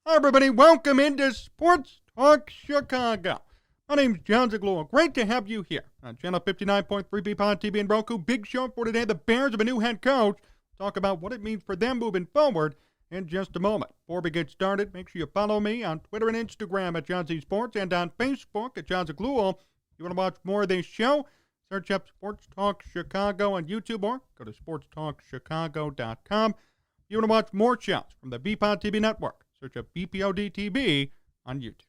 Hi, everybody. Welcome into Sports Talk Chicago. My name's Jon Zaghloul. Great to have you here on Channel 59.3 BPOD TV and Roku. Big show for today. The Bears have a new head coach. Talk about what it means for them moving forward in just a moment. Before we get started, make sure you follow me on Twitter and Instagram at Jon Z Sports and on Facebook at Jon Zaghloul. If you want to watch more of this show, search up Sports Talk Chicago on YouTube or go to sportstalkchicago.com. If you want to watch more shows from the BPOD TV network, search up BPOD TV on YouTube.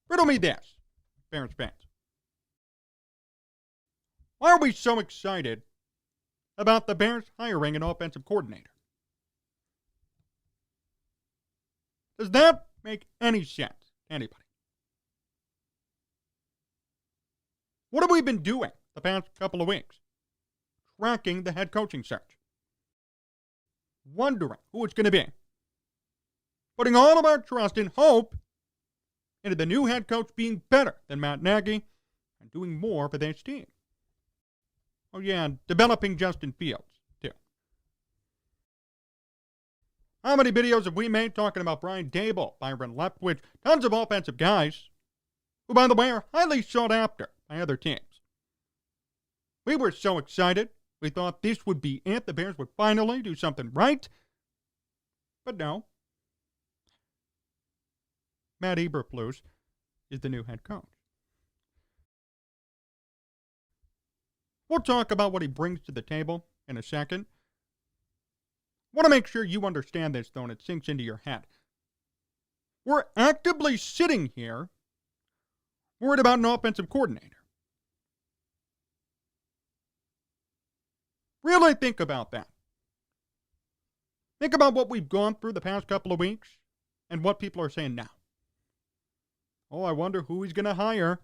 Riddle me this, Bears fans. Why are we so excited about the Bears hiring an offensive coordinator? Does that make any sense to anybody? What have we been doing the past couple of weeks? Tracking the head coaching search. Wondering who it's going to be. Putting all of our trust and hope into the new head coach being better than Matt Nagy and doing more for this team. Oh yeah, and developing Justin Fields, too. How many videos have we made talking about Brian Dable, Byron Leftwich, tons of offensive guys, who, by the way, are highly sought after by other teams. We were so excited. We thought this would be it. The Bears would finally do something right. But no. Matt Eberflus is the new head coach. We'll talk about what he brings to the table in a second. I want to make sure you understand this, though, and it sinks into your head. We're actively sitting here worried about an offensive coordinator. Really think about that. Think about what we've gone through the past couple of weeks and what people are saying now. Oh, I wonder who he's going to hire.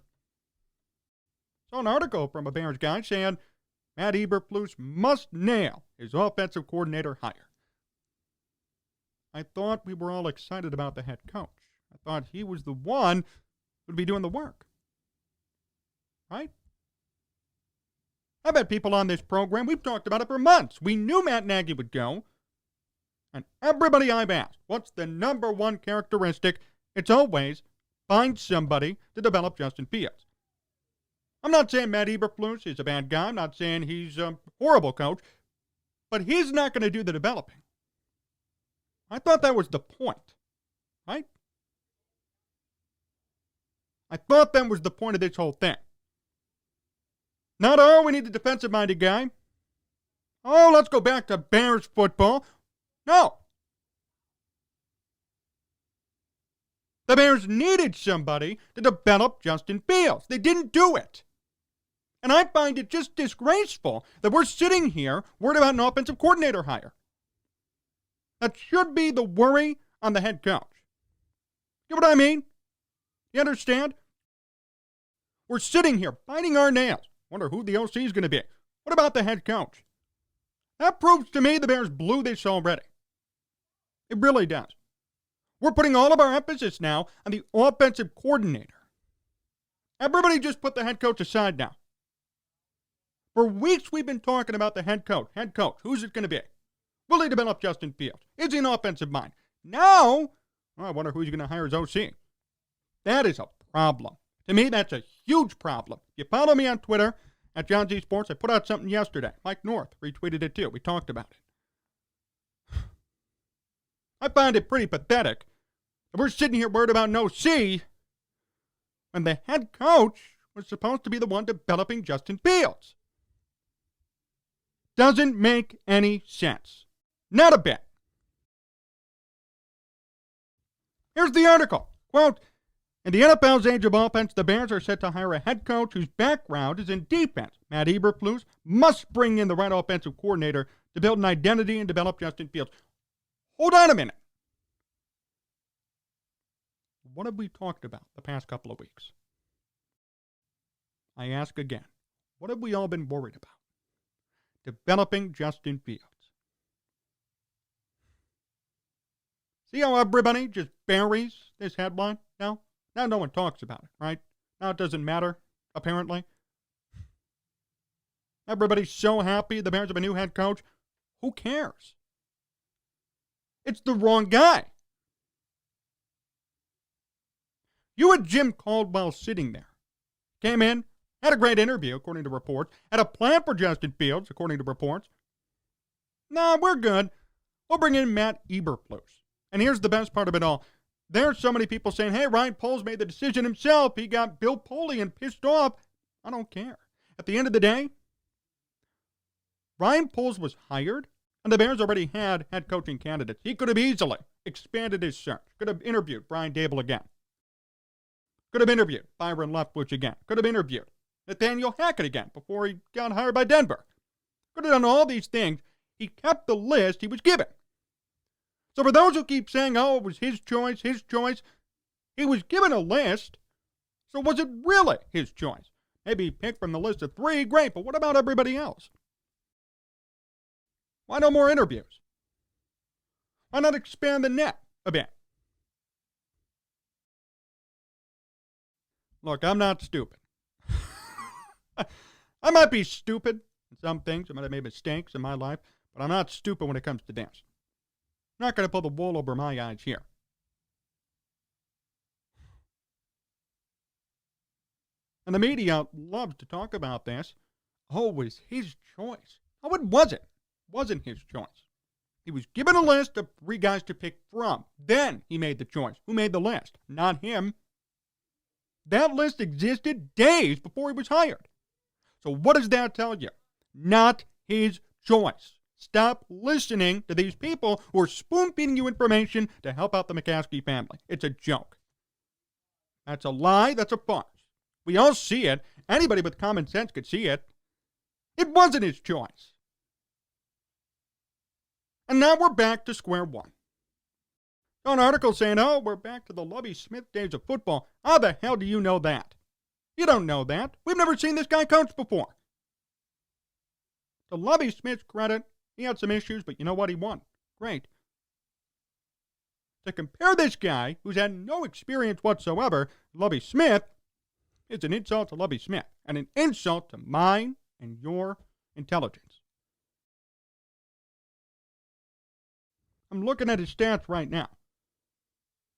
Saw an article from a Bears guy saying Matt Eberflus must nail his offensive coordinator hire. I thought we were all excited about the head coach. I thought he was the one who would be doing the work. Right? I've had people on this program, we've talked about it for months. We knew Matt Nagy would go. And everybody I've asked, what's the number one characteristic? It's always find somebody to develop Justin Fields. I'm not saying Matt Eberflus is a bad guy. I'm not saying he's a horrible coach. But he's not going to do the developing. I thought that was the point. Right? I thought that was the point of this whole thing. Not, oh, we need a defensive-minded guy. Oh, let's go back to Bears football. No. The Bears needed somebody to develop Justin Fields. They didn't do it. And I find it just disgraceful that we're sitting here worried about an offensive coordinator hire. That should be the worry on the head coach. You know what I mean? You understand? We're sitting here biting our nails. Wonder who the OC is going to be. What about the head coach? That proves to me the Bears blew this already. It really does. We're putting all of our emphasis now on the offensive coordinator. Everybody just put the head coach aside now. For weeks we've been talking about the head coach. Head coach, who's it going to be? Will he develop Justin Fields? Is he an offensive mind? Now, I wonder who's going to hire as OC. That is a problem. To me, that's a huge problem. If you follow me on Twitter at Jon Z Sports, I put out something yesterday. Mike North retweeted it too. We talked about it. I find it pretty pathetic that we're sitting here worried about an OC when the head coach was supposed to be the one developing Justin Fields. Doesn't make any sense. Not a bit. Here's the article. Quote, in the NFL's age of offense, the Bears are set to hire a head coach whose background is in defense. Matt Eberflus must bring in the right offensive coordinator to build an identity and develop Justin Fields. Hold on a minute. What have we talked about the past couple of weeks? I ask again, what have we all been worried about? Developing Justin Fields. See how everybody just buries this headline now? Now no one talks about it, right? Now it doesn't matter, apparently. Everybody's so happy the Bears have a new head coach. Who cares? It's the wrong guy. You had Jim Caldwell sitting there. Came in, had a great interview, according to reports, had a plan for Justin Fields, according to reports. Nah, we're good. We'll bring in Matt Eberflus. And here's the best part of it all. There's so many people saying, hey, Ryan Poles made the decision himself. He got Bill Polian pissed off. I don't care. At the end of the day, Ryan Poles was hired, and the Bears already had head coaching candidates. He could have easily expanded his search. Could have interviewed Brian Dable again. Could have interviewed Byron Leftwich again. Could have interviewed Nathaniel Hackett again before he got hired by Denver. Could have done all these things. He kept the list he was given. So for those who keep saying, oh, it was his choice, he was given a list. So was it really his choice? Maybe he picked from the list of 3, great, but what about everybody else? Why no more interviews? Why not expand the net a bit? Look, I'm not stupid. I might be stupid in some things. I might have made mistakes in my life, but I'm not stupid when it comes to this. I'm not going to pull the wool over my eyes here. And the media loves to talk about this. Oh, it was his choice. Oh, it wasn't. It wasn't his choice. He was given a list of 3 guys to pick from. Then he made the choice. Who made the list? Not him. That list existed days before he was hired. So what does that tell you? Not his choice. Stop listening to these people who are spoon-feeding you information to help out the McCaskey family. It's a joke. That's a lie. That's a farce. We all see it. Anybody with common sense could see it. It wasn't his choice. And now we're back to square one. An article saying, oh, we're back to the Lovie Smith days of football. How the hell do you know that? You don't know that. We've never seen this guy coach before. To Lovie Smith's credit, he had some issues, but you know what? He won. Great. To compare this guy, who's had no experience whatsoever, Lovie Smith, is an insult to Lovie Smith and an insult to mine and your intelligence. I'm looking at his stats right now.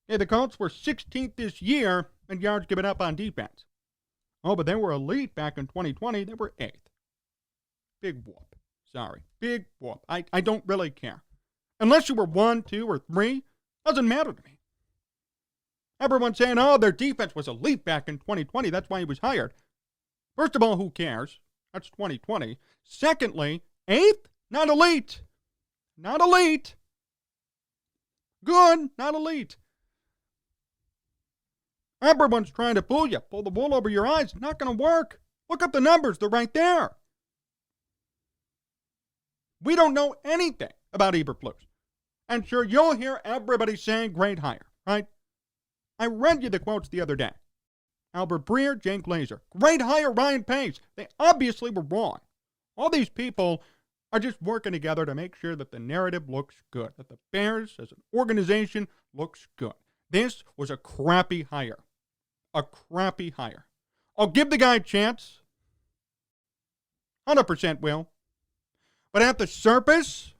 Okay, the Colts were 16th this year in yards given up on defense. Oh, but they were elite back in 2020. They were 8th. Big whoop. Sorry. Big whoop. I don't really care. Unless you were 1, 2, or 3, doesn't matter to me. Everyone's saying, oh, their defense was elite back in 2020. That's why he was hired. First of all, who cares? That's 2020. Secondly, 8th? Not elite. Not elite. Good, not elite. Everyone's trying to fool you. Pull the wool over your eyes. Not going to work. Look up the numbers. They're right there. We don't know anything about Eberflus. And sure, you'll hear everybody saying great hire, right? I read you the quotes the other day. Albert Breer, Jane Glazer. Great hire, Ryan Pace. They obviously were wrong. All these people are just working together to make sure that the narrative looks good, that the Bears as an organization looks good. This was a crappy hire. A crappy hire. I'll give the guy a chance. 100% will. But at the surface,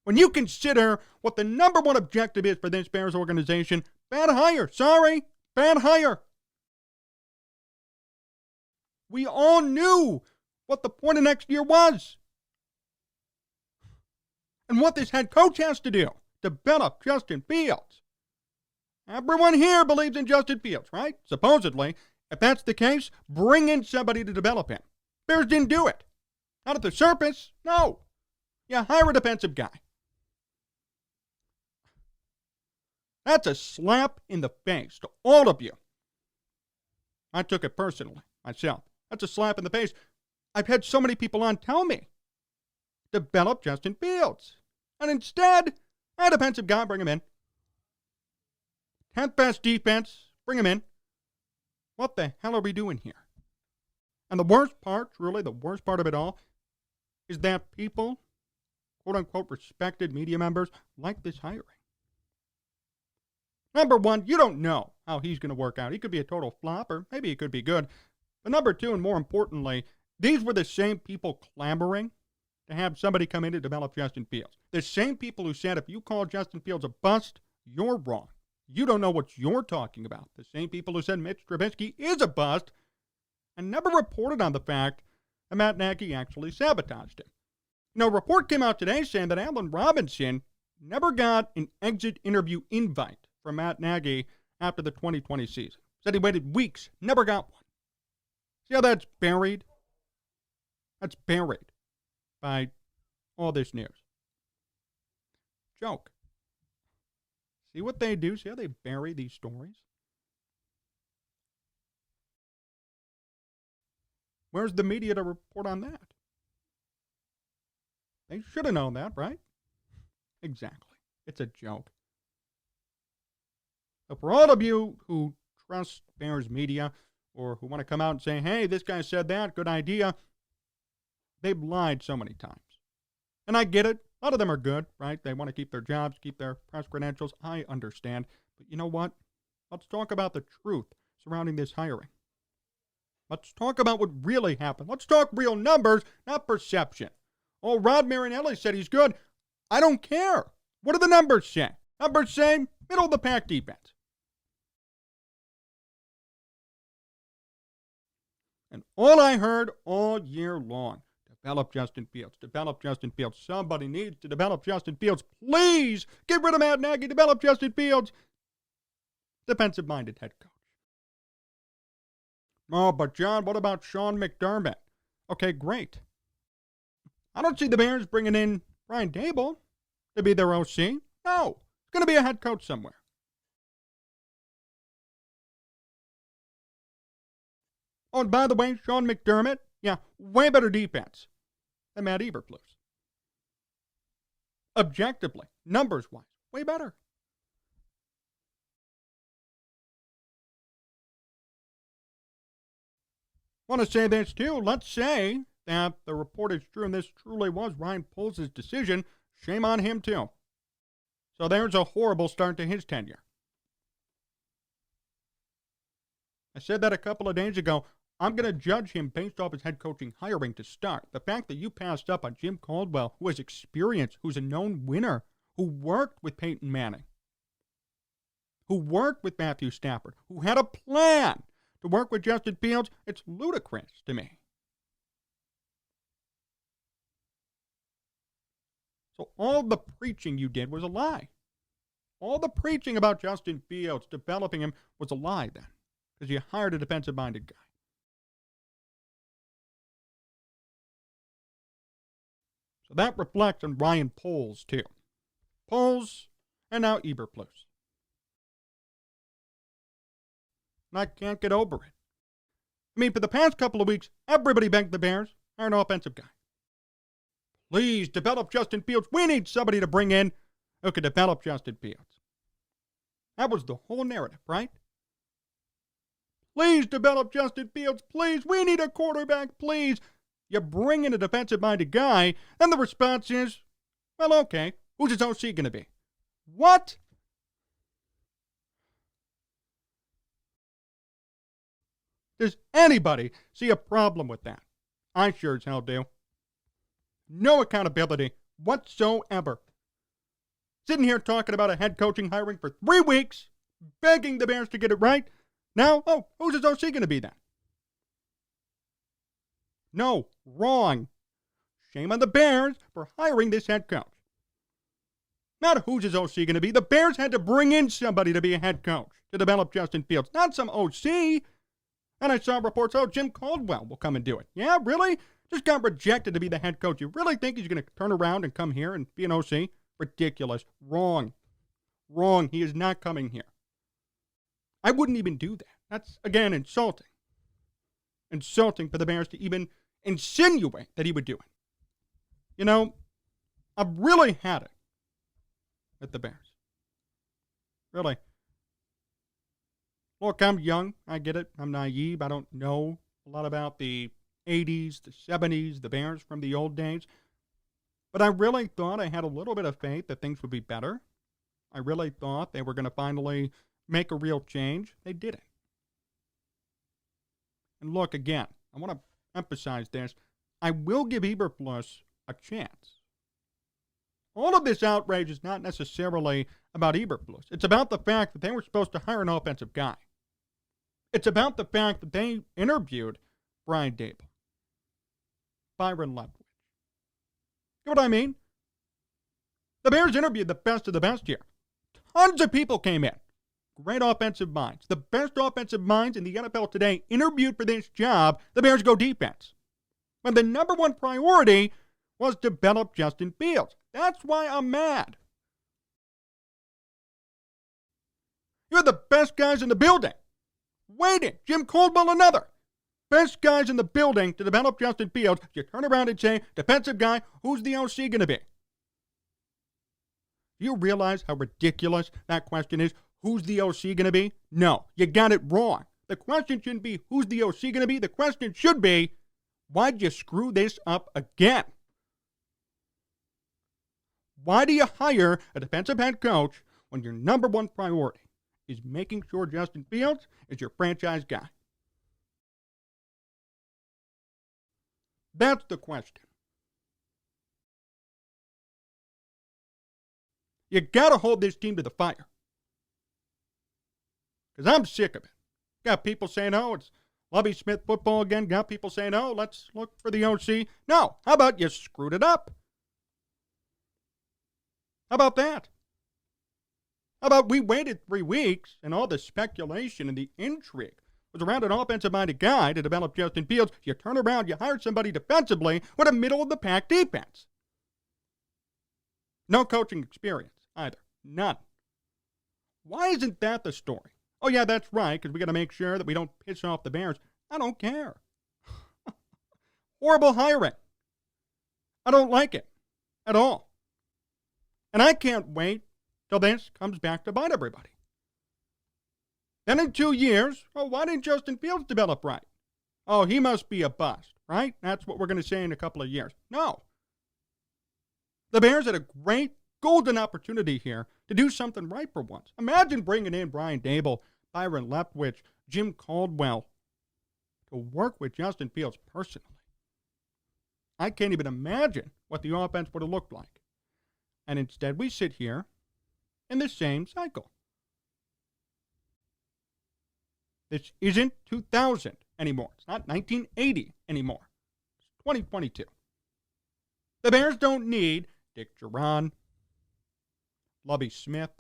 when you consider what the number one objective is for this Bears organization, bad hire. Sorry, bad hire. We all knew what the point of next year was. And what this head coach has to do, develop Justin Fields. Everyone here believes in Justin Fields, right? Supposedly. If that's the case, bring in somebody to develop him. Bears didn't do it. Not at the surface. No. You hire a defensive guy. That's a slap in the face to all of you. I took it personally, myself. That's a slap in the face. I've had so many people on tell me, develop Justin Fields. And instead, a defensive guy, bring him in. 10th best defense, bring him in. What the hell are we doing here? And the worst part, truly the worst part of it all, is that people, quote-unquote respected media members, like this hiring. Number one, you don't know how he's going to work out. He could be a total flop, or maybe he could be good. But number two, and more importantly, these were the same people clamoring to have somebody come in to develop Justin Fields. The same people who said if you call Justin Fields a bust, you're wrong. You don't know what you're talking about. The same people who said Mitch Trubisky is a bust and never reported on the fact that Matt Nagy actually sabotaged him. A report came out today saying that Allen Robinson never got an exit interview invite from Matt Nagy after the 2020 season. Said he waited weeks, never got one. See how that's buried? That's buried by all this news. Joke. See what they do? See how they bury these stories? Where's the media to report on that? They should have known that, right? Exactly. It's a joke. So for all of you who trust Bears media or who want to come out and say, hey, this guy said that, good idea, they've lied so many times. And I get it. A lot of them are good, right? They want to keep their jobs, keep their press credentials. I understand. But you know what? Let's talk about the truth surrounding this hiring. Let's talk about what really happened. Let's talk real numbers, not perception. Oh, Rod Marinelli said he's good. I don't care. What do the numbers say? Numbers say middle of the pack defense. And all I heard all year long, develop Justin Fields, develop Justin Fields. Somebody needs to develop Justin Fields. Please get rid of Matt Nagy, develop Justin Fields. Defensive-minded head coach. Oh, but John, what about Sean McDermott? Okay, great. I don't see the Bears bringing in Brian Dable to be their OC. No, it's going to be a head coach somewhere. Oh, and by the way, Sean McDermott, yeah, way better defense than Matt Eberflus. Objectively, numbers-wise, way better. Want to say this too. Let's say that the report is true and this truly was Ryan Poles' decision. Shame on him too. So there's a horrible start to his tenure. I said that a couple of days ago. I'm going to judge him based off his head coaching hiring to start. The fact that you passed up on Jim Caldwell, who has experience, who's a known winner, who worked with Peyton Manning, who worked with Matthew Stafford, who had a plan to work with Justin Fields, it's ludicrous to me. So all the preaching you did was a lie. All the preaching about Justin Fields, developing him, was a lie then, because you hired a defensive-minded guy. So that reflects on Ryan Poles, too. Poles, and now Eberflus. And I can't get over it. I mean, for the past couple of weeks, everybody begged the Bears hire an offensive guy. Please develop Justin Fields. We need somebody to bring in who can develop Justin Fields. That was the whole narrative, right? Please develop Justin Fields. Please, we need a quarterback. Please. You bring in a defensive-minded guy, and the response is, well, okay, who's his OC going to be? What? Does anybody see a problem with that? I sure as hell do. No accountability whatsoever. Sitting here talking about a head coaching hiring for 3 weeks, begging the Bears to get it right. Now, oh, who's his OC going to be then? No, wrong. Shame on the Bears for hiring this head coach. Not who's his OC going to be. The Bears had to bring in somebody to be a head coach to develop Justin Fields, not some OC. And I saw reports, oh, Jim Caldwell will come and do it. Yeah, really? Just got rejected to be the head coach. You really think he's going to turn around and come here and be an OC? Ridiculous. Wrong. Wrong. He is not coming here. I wouldn't even do that. That's, again, insulting. Insulting for the Bears to even insinuate that he would do it. You know, I've really had it with the Bears. Really. Look, I'm young. I get it. I'm naive. I don't know a lot about the 80s, the 70s, the Bears from the old days. But I really thought I had a little bit of faith that things would be better. I really thought they were going to finally make a real change. They didn't. And look, again, I want to emphasize this. I will give Eberflus a chance. all of this outrage is not necessarily about Eberflus. It's about the fact that they were supposed to hire an offensive guy. It's about the fact that they interviewed Brian Dable, Byron Leftwich. You know what I mean? The Bears interviewed the best of the best here. Tons of people came in. Great offensive minds. The best offensive minds in the NFL today interviewed for this job. The Bears go defense. When the number one priority was to develop Justin Fields. That's why I'm mad. You're the best guys in the building. Waiting. Jim Caldwell, another. Best guys in the building to develop Justin Fields. You turn around and say, defensive guy, who's the OC going to be? Do you realize how ridiculous that question is? Who's the OC going to be? No, you got it wrong. The question shouldn't be, who's the OC going to be? The question should be, why'd you screw this up again? Why do you hire a defensive head coach when your number one priority is making sure Justin Fields is your franchise guy? That's the question. You got to hold this team to the fire. Because I'm sick of it. Got people saying, oh, it's Lovie Smith football again. Got people saying, oh, let's look for the OC. No, how about you screwed it up? How about that? How about we waited 3 weeks and all the speculation and the intrigue was around an offensive-minded guy to develop Justin Fields. You turn around, you hire somebody defensively with a middle-of-the-pack defense. No coaching experience either. None. Why isn't that the story? Oh, yeah, that's right, because we got to make sure that we don't piss off the Bears. I don't care. Horrible hiring. I don't like it at all. And I can't wait till this comes back to bite everybody. Then in 2 years, oh, why didn't Justin Fields develop right? Oh, he must be a bust, right? That's what we're going to say in a couple of years. No. The Bears had a great golden opportunity here to do something right for once. Imagine bringing in Brian Dable, Byron Leftwich, Jim Caldwell to work with Justin Fields personally. I can't even imagine what the offense would have looked like. And instead, we sit here in the same cycle. This isn't 2000 anymore. It's not 1980 anymore. It's 2022. The Bears don't need Dick Duran, Lovie Smith.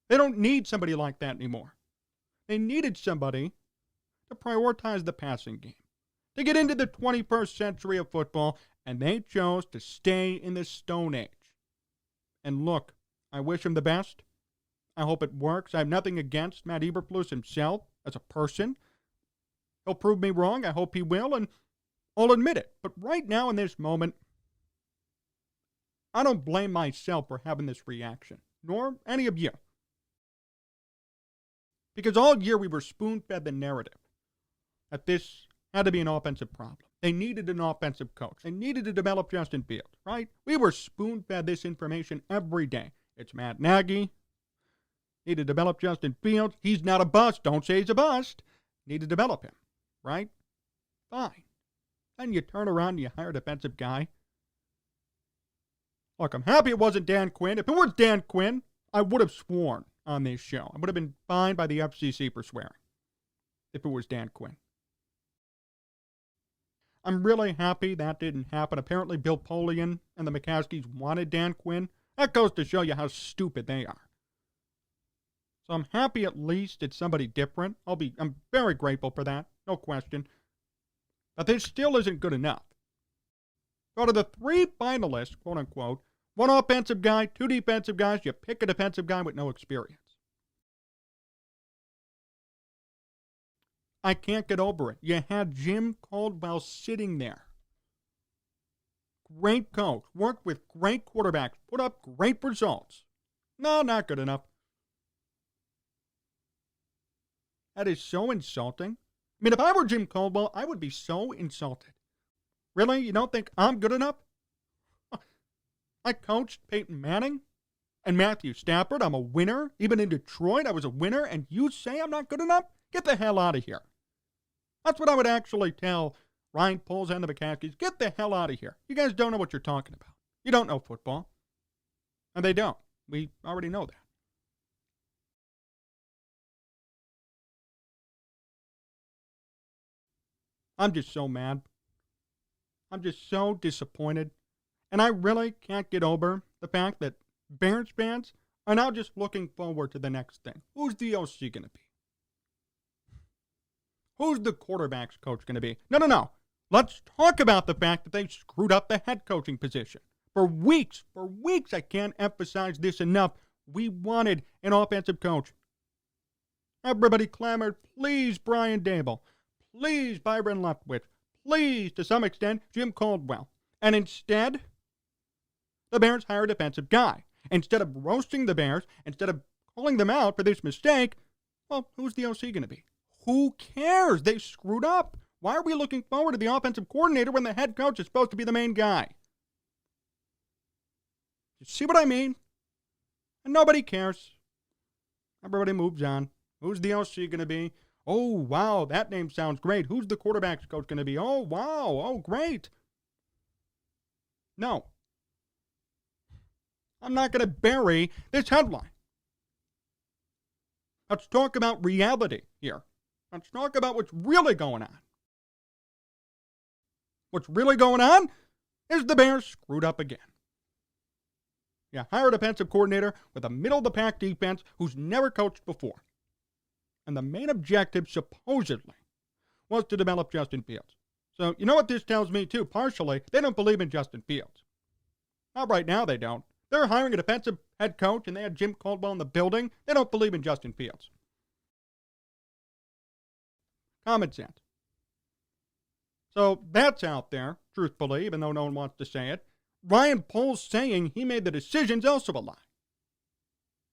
They don't need somebody like that anymore. They needed somebody to prioritize the passing game, to get into the 21st century of football, and they chose to stay in the Stone Age. And look, I wish him the best. I hope it works. I have nothing against Matt Eberflus himself as a person. He'll prove me wrong. I hope he will, and I'll admit it. But right now in this moment, I don't blame myself for having this reaction, nor any of you. Because all year we were spoon-fed the narrative that this had to be an offensive problem. They needed an offensive coach. They needed to develop Justin Fields, right? We were spoon-fed this information every day. It's Matt Nagy. Need to develop Justin Fields. He's not a bust. Don't say he's a bust. Need to develop him, right? Fine. Then you turn around and you hire a defensive guy. Look, I'm happy it wasn't Dan Quinn. If it was Dan Quinn, I would have sworn on this show. I would have been fined by the FCC for swearing if it was Dan Quinn. I'm really happy that didn't happen. Apparently, Bill Polian and the McCaskies wanted Dan Quinn. That goes to show you how stupid they are. So I'm happy at least it's somebody different. I'm very grateful for that, no question. But this still isn't good enough. Out of the 3 finalists, quote unquote, 1 offensive guy, 2 defensive guys, you pick a defensive guy with no experience. I can't get over it. You had Jim Caldwell sitting there. Great coach, worked with great quarterbacks, put up great results. No, not good enough. That is so insulting. I mean, if I were Jim Caldwell, I would be so insulted. Really? You don't think I'm good enough? I coached Peyton Manning and Matthew Stafford. I'm a winner. Even in Detroit, I was a winner. And you say I'm not good enough? Get the hell out of here. That's what I would actually tell Ryan Poles and the McCaskies. Get the hell out of here. You guys don't know what you're talking about. You don't know football. And they don't. We already know that. I'm just so mad. I'm just so disappointed. And I really can't get over the fact that Bears fans are now just looking forward to the next thing. Who's the OC going to be? Who's the quarterback's coach going to be? No. Let's talk about the fact that they screwed up the head coaching position. For weeks, I can't emphasize this enough. We wanted an offensive coach. Everybody clamored, please, Brian Daboll. Please, Byron Leftwich. Please, to some extent, Jim Caldwell. And instead, the Bears hired a defensive guy. Instead of roasting the Bears, instead of calling them out for this mistake, well, who's the OC going to be? Who cares? They screwed up. Why are we looking forward to the offensive coordinator when the head coach is supposed to be the main guy? You see what I mean? And nobody cares. Everybody moves on. Who's the OC going to be? Oh, wow, that name sounds great. Who's the quarterback's coach going to be? Oh, wow, oh, great. No. I'm not going to bury this headline. Let's talk about reality here. Let's talk about what's really going on. What's really going on is the Bears screwed up again. You hire a defensive coordinator with a middle-of-the-pack defense who's never coached before. And the main objective, supposedly, was to develop Justin Fields. So, you know what this tells me, too? Partially, they don't believe in Justin Fields. Not right now, they don't. They're hiring a defensive head coach, and they had Jim Caldwell in the building. They don't believe in Justin Fields. Common sense. So, that's out there, truthfully, even though no one wants to say it. Ryan Poles saying he made the decision's also a lie.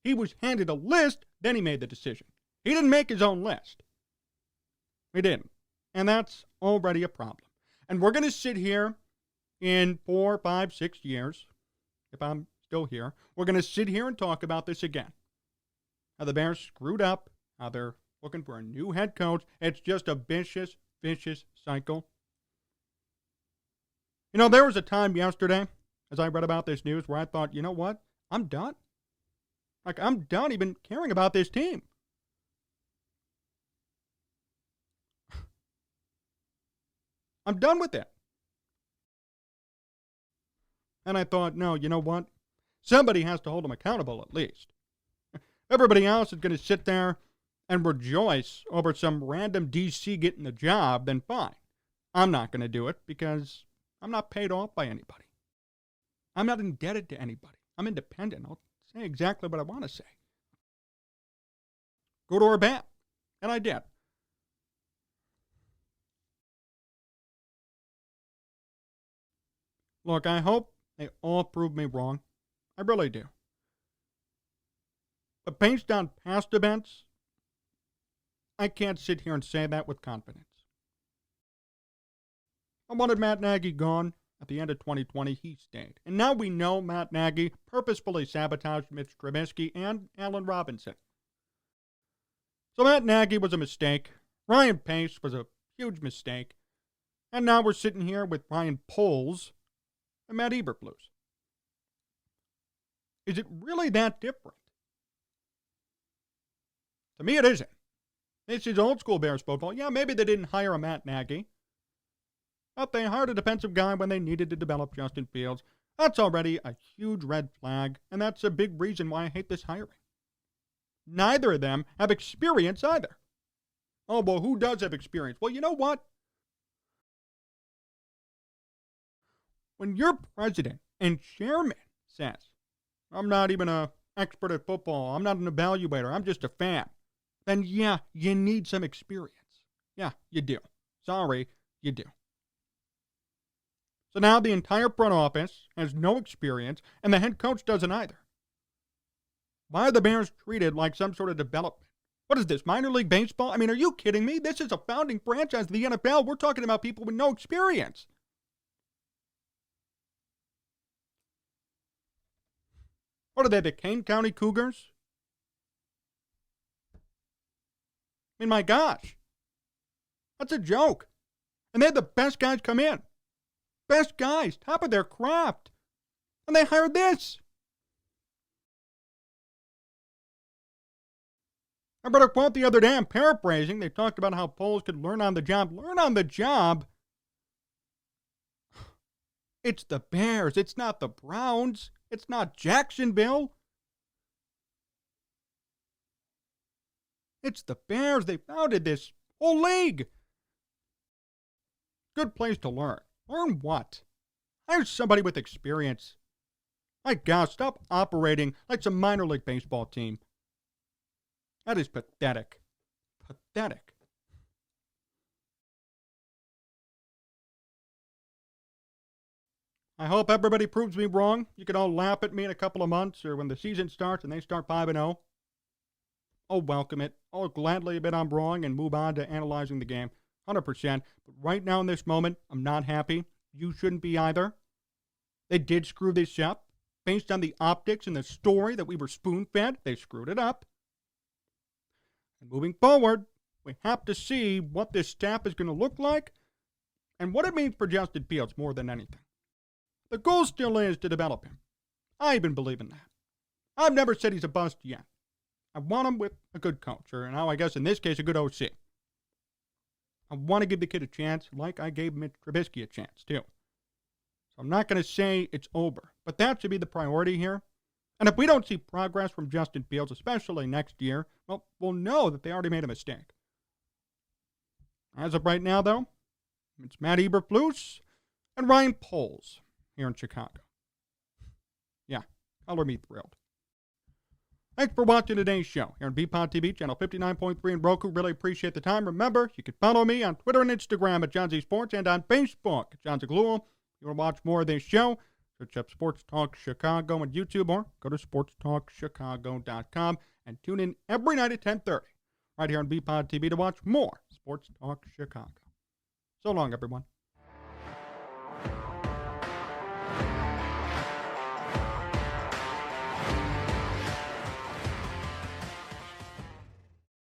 He was handed a list, then he made the decision. He didn't make his own list. He didn't. And that's already a problem. And we're going to sit here in 4, 5, 6 years, if I'm still here, we're going to sit here and talk about this again. How the Bears screwed up, how they're looking for a new head coach. It's just a vicious cycle. You know, there was a time yesterday, as I read about this news, where I thought, you know what? I'm done. I'm done even caring about this team. I'm done with it. And I thought, no, you know what? Somebody has to hold them accountable at least. Everybody else is going to sit there and rejoice over some random DC getting the job, then fine. I'm not going to do it because I'm not paid off by anybody. I'm not indebted to anybody. I'm independent. I'll say exactly what I want to say. Go to our bat. And I did. Look, I hope they all prove me wrong. I really do. But based on past events, I can't sit here and say that with confidence. I wanted Matt Nagy gone at the end of 2020. He stayed. And now we know Matt Nagy purposefully sabotaged Mitch Trubisky and Allen Robinson. So Matt Nagy was a mistake. Ryan Pace was a huge mistake. And now we're sitting here with Ryan Poles and Matt Eberflus. Is it really that different? To me, it isn't. This is old school Bears football. Yeah, maybe they didn't hire a Matt Nagy, but they hired a defensive guy when they needed to develop Justin Fields. That's already a huge red flag, and that's a big reason why I hate this hiring. Neither of them have experience either. Oh, well, who does have experience? Well, you know what? When your president and chairman says, I'm not even an expert at football, I'm not an evaluator, I'm just a fan, then yeah, you need some experience. Yeah, you do. Sorry, you do. So now the entire front office has no experience, and the head coach doesn't either. Why are the Bears treated like some sort of development? What is this, minor league baseball? I mean, are you kidding me? This is a founding franchise of the NFL. We're talking about people with no experience. What are they, the Kane County Cougars? I mean, my gosh. That's a joke. And they had the best guys come in. Best guys, top of their craft. And they hired this. I read a quote the other day, I'm paraphrasing. They talked about how Poles could learn on the job. Learn on the job? It's the Bears. It's not the Browns. It's not Jacksonville. It's the Bears. They founded this whole league. Good place to learn. Learn what? Hire somebody with experience. My gosh, stop operating like some minor league baseball team. That is pathetic. Pathetic. I hope everybody proves me wrong. You can all laugh at me in a couple of months or when the season starts and they start 5-0. I'll welcome it. I'll gladly admit I'm wrong and move on to analyzing the game. 100%. But right now in this moment, I'm not happy. You shouldn't be either. They did screw this up. Based on the optics and the story that we were spoon-fed, they screwed it up. And moving forward, we have to see what this staff is going to look like and what it means for Justin Fields more than anything. The goal still is to develop him. I even believe in that. I've never said he's a bust yet. I want him with a good coach, or now I guess in this case a good OC. I want to give the kid a chance like I gave Mitch Trubisky a chance too. So I'm not going to say it's over, but that should be the priority here. And if we don't see progress from Justin Fields, especially next year, well, we'll know that they already made a mistake. As of right now, though, it's Matt Eberflus and Ryan Poles here in Chicago. Yeah, color me thrilled. Thanks for watching today's show here on BPOD TV, channel 59.3 in Roku. Really appreciate the time. Remember, you can follow me on Twitter and Instagram at Jon Z Sports and on Facebook at Jon Zaghloul. If you want to watch more of this show, search up Sports Talk Chicago on YouTube or go to sportstalkchicago.com and tune in every night at 10:30 right here on BPOD TV to watch more Sports Talk Chicago. So long, everyone.